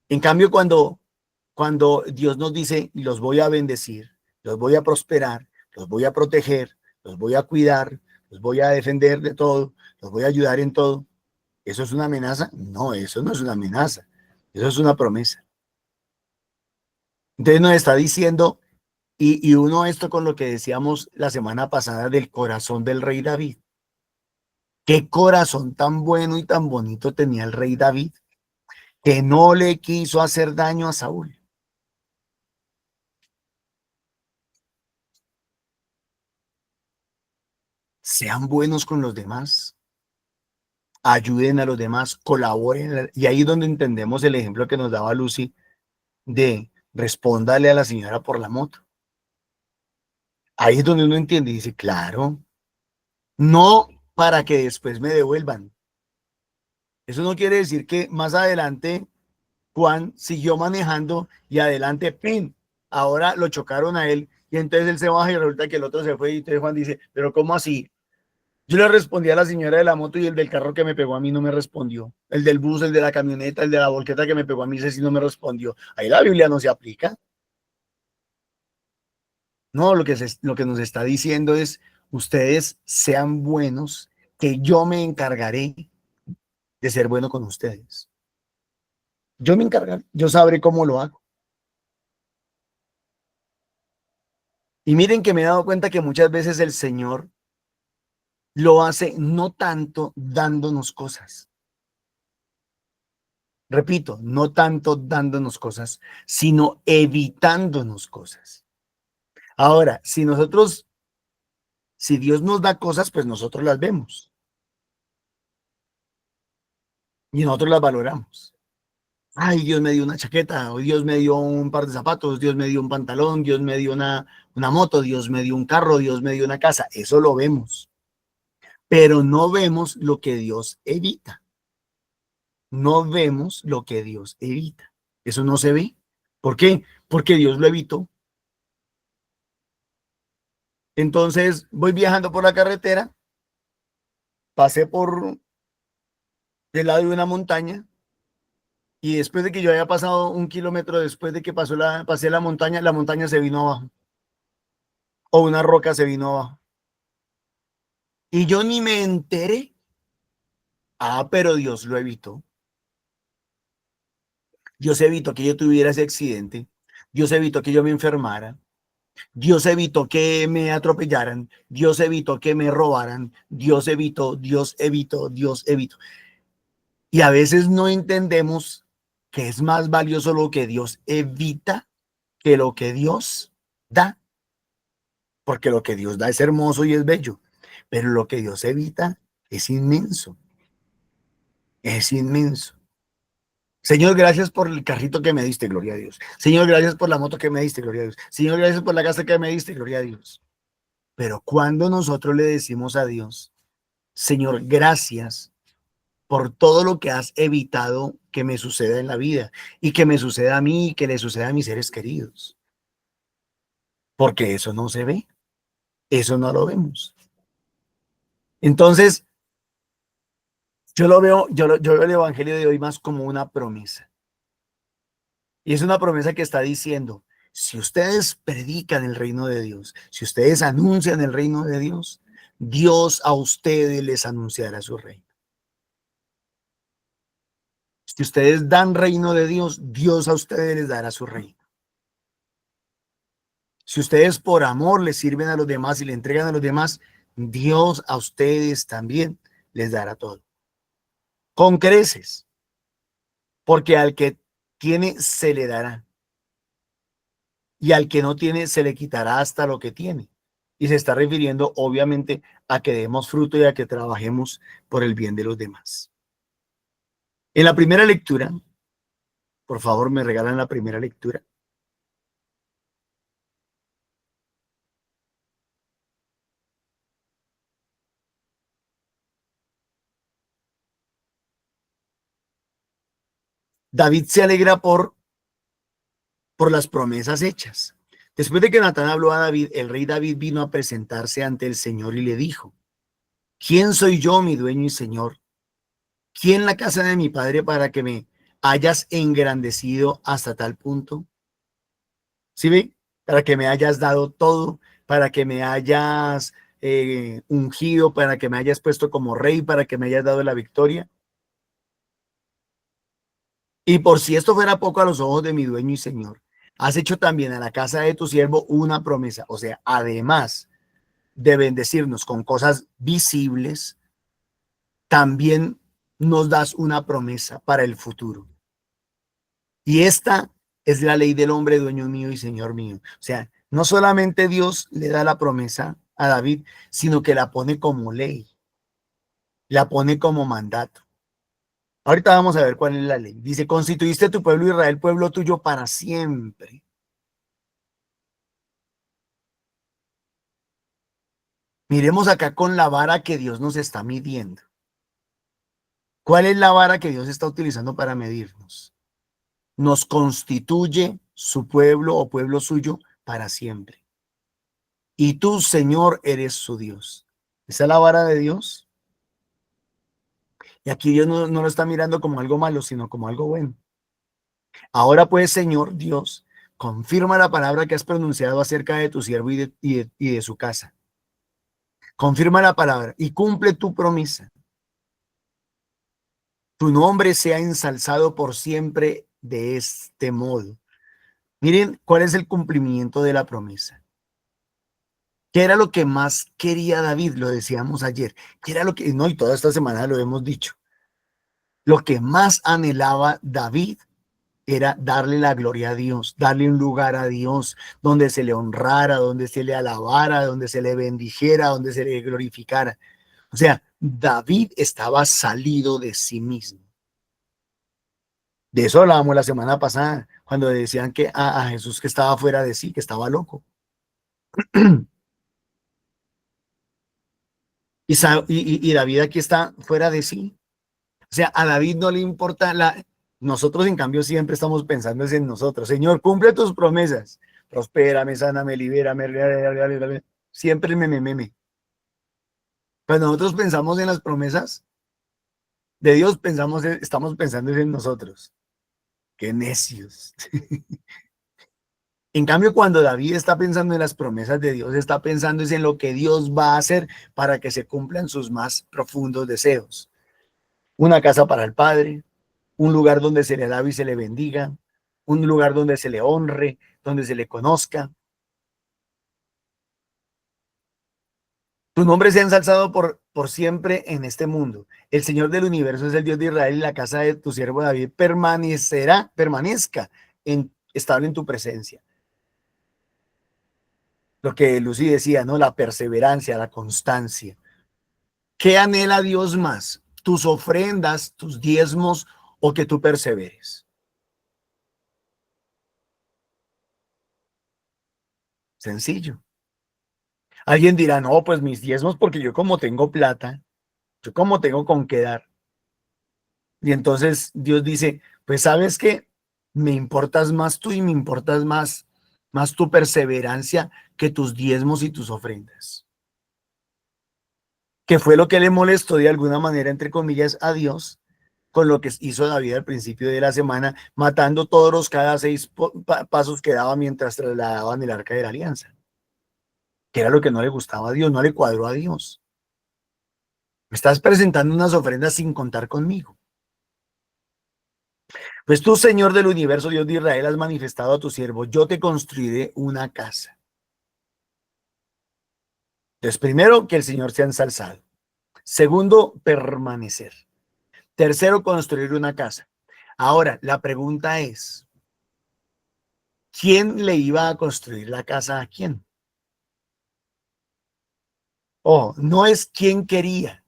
En cambio, cuando Dios nos dice, los voy a bendecir, los voy a prosperar, los voy a proteger, los voy a cuidar, los voy a defender de todo, los voy a ayudar en todo, ¿eso es una amenaza? No, eso no es una amenaza, eso es una promesa. Entonces nos está diciendo, y uno esto con lo que decíamos la semana pasada del corazón del rey David. Qué corazón tan bueno y tan bonito tenía el rey David, que no le quiso hacer daño a Saúl. Sean buenos con los demás, ayuden a los demás, colaboren. Y ahí es donde entendemos el ejemplo que nos daba Lucy de respóndale a la señora por la moto. Ahí es donde uno entiende y dice, claro, no para que después me devuelvan. Eso no quiere decir que más adelante Juan siguió manejando y adelante, ¡pin! Ahora lo chocaron a él y entonces él se baja y resulta que el otro se fue y entonces Juan dice, pero ¿cómo así? Yo le respondí a la señora de la moto y el del carro que me pegó a mí no me respondió. El del bus, el de la camioneta, el de la volqueta que me pegó a mí, ese sí no me respondió. Ahí la Biblia no se aplica. No, lo que nos está diciendo es, ustedes sean buenos, que yo me encargaré de ser bueno con ustedes. Yo me encargaré, yo sabré cómo lo hago. Y miren que me he dado cuenta que muchas veces el Señor lo hace no tanto dándonos cosas. Repito, no tanto dándonos cosas, sino evitándonos cosas. Ahora, si Dios nos da cosas, pues nosotros las vemos y nosotros las valoramos. Ay, Dios me dio una chaqueta, o Dios me dio un par de zapatos, Dios me dio un pantalón, Dios me dio una moto, Dios me dio un carro, Dios me dio una casa. Eso lo vemos, pero no vemos lo que Dios evita. No vemos lo que Dios evita. Eso no se ve. ¿Por qué? Porque Dios lo evitó. Entonces voy viajando por la carretera, pasé por del lado de una montaña y después de que yo haya pasado 1 kilómetro después de que pasé la montaña se vino abajo o una roca se vino abajo. Y yo ni me enteré. Ah, pero Dios lo evitó. Dios evitó que yo tuviera ese accidente. Dios evitó que yo me enfermara. Dios evitó que me atropellaran. Dios evitó que me robaran. Dios evitó, Dios evitó, Dios evitó. Y a veces no entendemos que es más valioso lo que Dios evita que lo que Dios da. Porque lo que Dios da es hermoso y es bello. Pero lo que Dios evita es inmenso. Es inmenso. Señor, gracias por el carrito que me diste, gloria a Dios. Señor, gracias por la moto que me diste, gloria a Dios. Señor, gracias por la casa que me diste, gloria a Dios. Pero cuando nosotros le decimos a Dios, Señor, gracias por todo lo que has evitado que me suceda en la vida y que me suceda a mí y que le suceda a mis seres queridos. Porque eso no se ve, eso no lo vemos. Entonces, yo veo el evangelio de hoy más como una promesa. Y es una promesa que está diciendo, si ustedes predican el reino de Dios, si ustedes anuncian el reino de Dios, Dios a ustedes les anunciará su reino. Si ustedes dan reino de Dios, Dios a ustedes les dará su reino. Si ustedes por amor les sirven a los demás y le entregan a los demás, Dios a ustedes también les dará todo. Con creces, porque al que tiene se le dará. Y al que no tiene se le quitará hasta lo que tiene. Y se está refiriendo obviamente a que demos fruto y a que trabajemos por el bien de los demás. En la primera lectura, por favor, me regalan la primera lectura. David se alegra por las promesas hechas. Después de que Natán habló a David, el rey David vino a presentarse ante el Señor y le dijo, ¿quién soy yo, mi dueño y Señor? ¿Quién la casa de mi padre para que me hayas engrandecido hasta tal punto? ¿Sí ve? Para que me hayas dado todo, para que me hayas ungido, para que me hayas puesto como rey, para que me hayas dado la victoria. Y por si esto fuera poco a los ojos de mi dueño y Señor, has hecho también a la casa de tu siervo una promesa. O sea, además de bendecirnos con cosas visibles, también nos das una promesa para el futuro. Y esta es la ley del hombre, dueño mío y Señor mío. O sea, no solamente Dios le da la promesa a David, sino que la pone como ley, la pone como mandato. Ahorita vamos a ver cuál es la ley. Dice, constituiste tu pueblo Israel, pueblo tuyo para siempre. Miremos acá con la vara que Dios nos está midiendo. ¿Cuál es la vara que Dios está utilizando para medirnos? Nos constituye su pueblo o pueblo suyo para siempre. Y tú, Señor, eres su Dios. ¿Esa es la vara de Dios? Y aquí Dios no lo está mirando como algo malo, sino como algo bueno. Ahora pues, Señor Dios, confirma la palabra que has pronunciado acerca de tu siervo y de su casa. Confirma la palabra y cumple tu promesa. Tu nombre sea ensalzado por siempre de este modo. Miren cuál es el cumplimiento de la promesa. ¿Qué era lo que más quería David? Lo decíamos ayer. ¿Qué era lo que, no, y toda esta semana lo hemos dicho? Lo que más anhelaba David era darle la gloria a Dios, darle un lugar a Dios, donde se le honrara, donde se le alabara, donde se le bendijera, donde se le glorificara. O sea, David estaba salido de sí mismo. De eso hablábamos la semana pasada, cuando decían que a Jesús que estaba fuera de sí, que estaba loco. Y David aquí está fuera de sí. O sea, a David no le importa nosotros en cambio siempre estamos pensando es en nosotros. Señor, cumple tus promesas. Prospérame, sáname, libérame. Siempre el meme. Cuando nosotros pensamos en las promesas de Dios, estamos pensando en nosotros. Qué necios. En cambio, cuando David está pensando en las promesas de Dios, está pensando en lo que Dios va a hacer para que se cumplan sus más profundos deseos. Una casa para el Padre, un lugar donde se le alabe y se le bendiga, un lugar donde se le honre, donde se le conozca. Tu nombre sea ensalzado por siempre en este mundo. El Señor del universo es el Dios de Israel y la casa de tu siervo David permanezca estable en tu presencia. Lo que Lucy decía, ¿no? La perseverancia, la constancia. ¿Qué anhela Dios más? ¿Tus ofrendas, tus diezmos o que tú perseveres? Sencillo. Alguien dirá, no, pues mis diezmos porque yo como tengo plata, yo como tengo con qué dar. Y entonces Dios dice, pues sabes que me importas más tú y me importas más tu perseverancia que tus diezmos y tus ofrendas. Que fue lo que le molestó de alguna manera, entre comillas, a Dios, con lo que hizo David al principio de la semana, matando toros cada 6 pasos que daba mientras trasladaban el arca de la alianza. Que era lo que no le gustaba a Dios, no le cuadró a Dios. Me estás presentando unas ofrendas sin contar conmigo. Pues tú, Señor del universo, Dios de Israel, has manifestado a tu siervo, yo te construiré una casa. Entonces, primero, que el Señor sea ensalzado. Segundo, permanecer. Tercero, construir una casa. Ahora, la pregunta es, ¿quién le iba a construir la casa a quién? Oh, no es quién quería.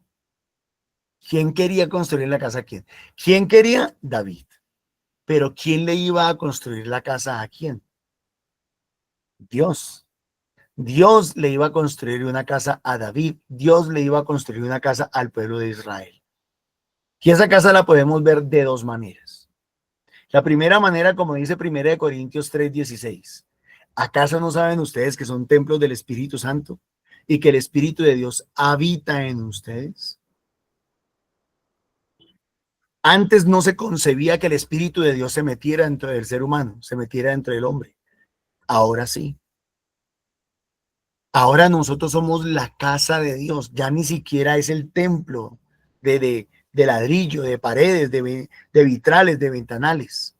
¿Quién quería construir la casa a quién? ¿Quién quería? David. Pero ¿quién le iba a construir la casa a quién? Dios. Dios le iba a construir una casa a David. Dios le iba a construir una casa al pueblo de Israel. Y esa casa la podemos ver de dos maneras. La primera manera, como dice 1 Corintios 3:16. ¿Acaso no saben ustedes que son templos del Espíritu Santo y que el Espíritu de Dios habita en ustedes? Antes no se concebía que el Espíritu de Dios se metiera dentro del ser humano, se metiera dentro del hombre. Ahora sí. Ahora nosotros somos la casa de Dios. Ya ni siquiera es el templo de ladrillo, de paredes, de vitrales, de ventanales.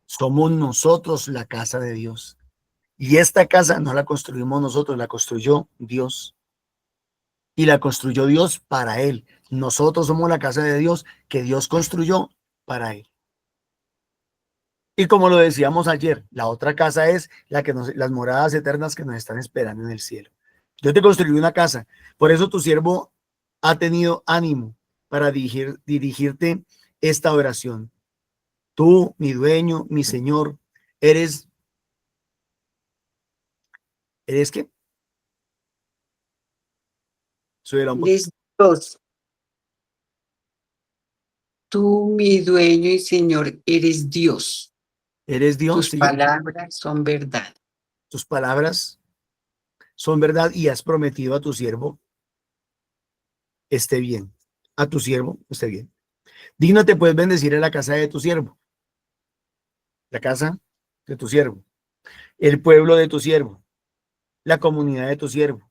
Somos nosotros la casa de Dios. Y esta casa no la construimos nosotros, la construyó Dios. Y la construyó Dios para Él. Nosotros somos la casa de Dios que Dios construyó para Él. Y como lo decíamos ayer, la otra casa es las moradas eternas que nos están esperando en el cielo. Yo te construí una casa. Por eso tu siervo ha tenido ánimo para dirigirte esta oración. Tú, mi dueño, mi Señor, ¿eres qué? Súbela un poquito. Eres Dios. Tú, mi dueño y Señor, eres Dios. Eres Dios, Tus sí. palabras son verdad. Tus palabras son verdad y has prometido a tu siervo esté bien. A tu siervo esté bien. Dígnate pues bendecir en la casa de tu siervo. La casa de tu siervo. El pueblo de tu siervo. La comunidad de tu siervo.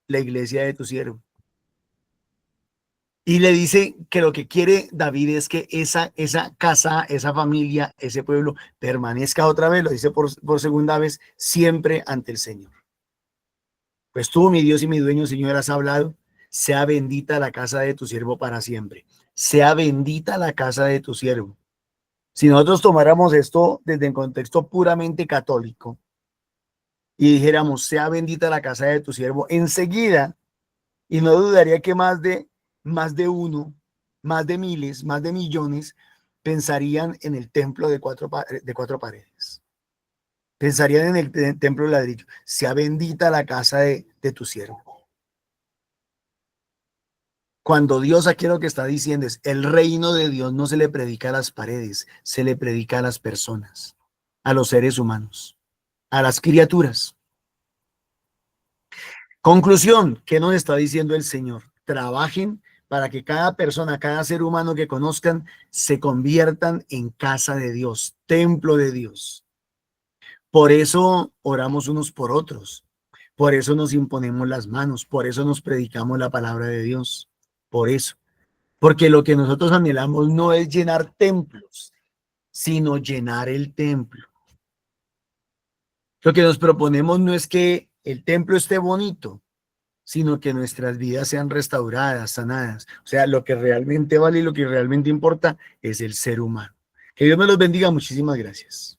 La iglesia de tu siervo. Y le dice que lo que quiere David es que esa casa, esa familia, ese pueblo permanezca otra vez, lo dice por segunda vez, siempre ante el Señor. Pues tú, mi Dios y mi dueño, Señor, has hablado, sea bendita la casa de tu siervo para siempre. Sea bendita la casa de tu siervo. Si nosotros tomáramos esto desde un contexto puramente católico y dijéramos, sea bendita la casa de tu siervo, enseguida, y no dudaría que más de uno, más de miles, más de millones, pensarían en el templo de cuatro paredes. Pensarían en el templo de ladrillo. Sea bendita la casa de tu siervo. Cuando Dios aquí lo que está diciendo es, el reino de Dios no se le predica a las paredes, se le predica a las personas, a los seres humanos, a las criaturas. Conclusión, ¿qué nos está diciendo el Señor? Trabajen para que cada persona, cada ser humano que conozcan, se conviertan en casa de Dios, templo de Dios. Por eso oramos unos por otros, por eso nos imponemos las manos, por eso nos predicamos la palabra de Dios, por eso. Porque lo que nosotros anhelamos no es llenar templos, sino llenar el templo. Lo que nos proponemos no es que el templo esté bonito, sino que nuestras vidas sean restauradas, sanadas. O sea, lo que realmente vale y lo que realmente importa es el ser humano. Que Dios me los bendiga. Muchísimas gracias.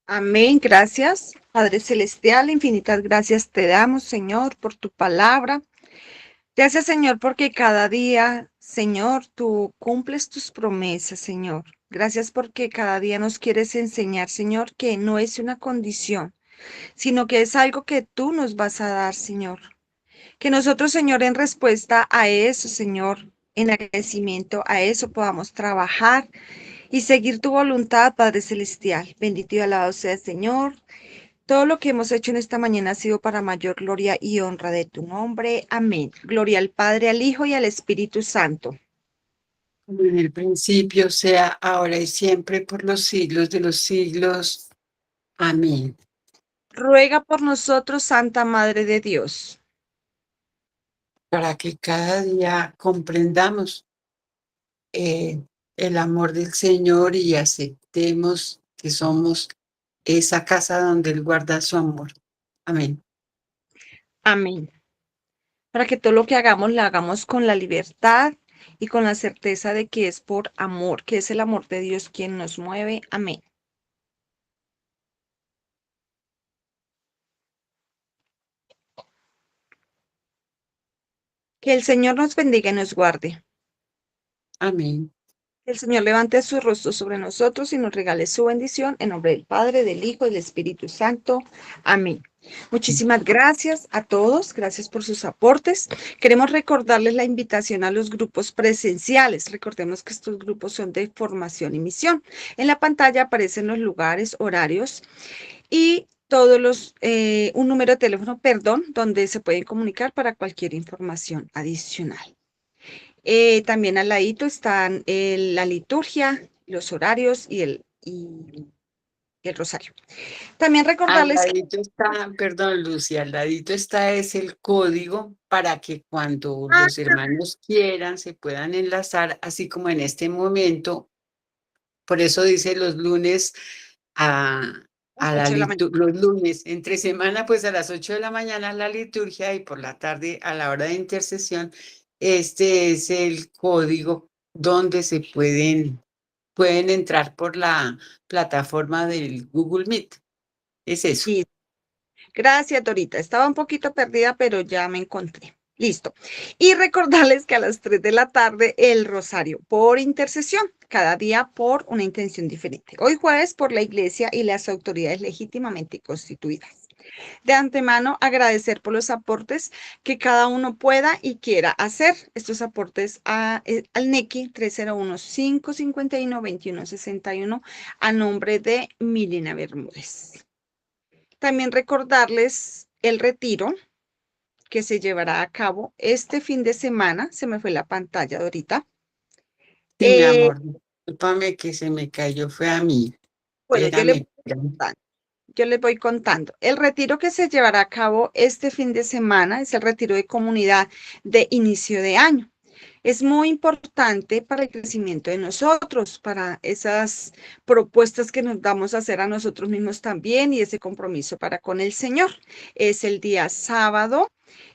Amén, gracias. Padre Celestial, infinitas gracias te damos, Señor, por tu palabra. Gracias, Señor, porque cada día, Señor, tú cumples tus promesas, Señor. Gracias porque cada día nos quieres enseñar, Señor, que no es una condición, sino que es algo que tú nos vas a dar, Señor. Que nosotros, Señor, en respuesta a eso, Señor, en agradecimiento a eso podamos trabajar y seguir tu voluntad, Padre Celestial. Bendito y alabado sea, Señor. Todo lo que hemos hecho en esta mañana ha sido para mayor gloria y honra de tu nombre. Amén. Gloria al Padre, al Hijo y al Espíritu Santo. Como en el principio, sea ahora y siempre, por los siglos de los siglos. Amén. Ruega por nosotros, Santa Madre de Dios. Para que cada día comprendamos el amor del Señor y aceptemos que somos esa casa donde Él guarda su amor. Amén. Amén. Para que todo lo que hagamos lo hagamos con la libertad y con la certeza de que es por amor, que es el amor de Dios quien nos mueve. Amén. Que el Señor nos bendiga y nos guarde. Amén. Que el Señor levante su rostro sobre nosotros y nos regale su bendición en nombre del Padre, del Hijo y del Espíritu Santo. Amén. Muchísimas gracias a todos, gracias por sus aportes. Queremos recordarles la invitación a los grupos presenciales. Recordemos que estos grupos son de formación y misión. En la pantalla aparecen los lugares, horarios y todos los, un número de teléfono, perdón, donde se pueden comunicar para cualquier información adicional. También al ladito están la liturgia, los horarios y el rosario. También Al recordarles que ladito está, perdón, Lucy, al ladito está es el código para que cuando los hermanos quieran se puedan enlazar, así como en este momento. Por eso dice los lunes a la 8 de la mañana. los lunes, entre semana, pues a las 8 de la mañana la liturgia y por la tarde a la hora de intercesión. Este es el código donde se pueden entrar por la plataforma del Google Meet. Es eso. Y gracias, Dorita. Estaba un poquito perdida, pero ya me encontré. Listo. Y recordarles que a las 3 de la tarde el rosario por intercesión, cada día por una intención diferente. Hoy jueves por la iglesia y las autoridades legítimamente constituidas. De antemano, agradecer por los aportes que cada uno pueda y quiera hacer. Estos aportes al NECI 301-551-2161 a nombre de Milena Bermúdez. También recordarles el retiro que se llevará a cabo este fin de semana. Se me fue la pantalla de ahorita. Sí, mi amor, discúlpame que se me cayó, fue a mí. Bueno, Espérame. yo les voy contando. El retiro que se llevará a cabo este fin de semana es el retiro de comunidad de inicio de año. Es muy importante para el crecimiento de nosotros, para esas propuestas que nos vamos a hacer a nosotros mismos también y ese compromiso para con el Señor. Es el día sábado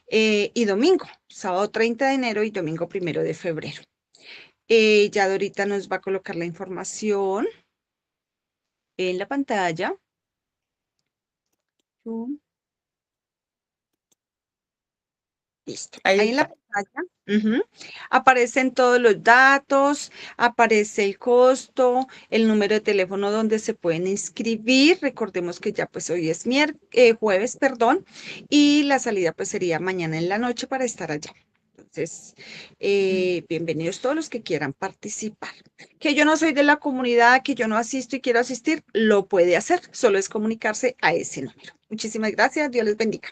y domingo, sábado 30 de enero y domingo 1 de febrero. Ya Dorita nos va a colocar la información en la pantalla. Listo. Ahí en la pantalla aparecen todos los datos, aparece el costo, el número de teléfono donde se pueden inscribir. Recordemos que ya pues hoy es jueves, perdón, y la salida pues sería mañana en la noche para estar allá. Entonces, bienvenidos todos los que quieran participar. Que yo no soy de la comunidad, que yo no asisto y quiero asistir, lo puede hacer. Solo es comunicarse a ese número. Muchísimas gracias. Dios les bendiga.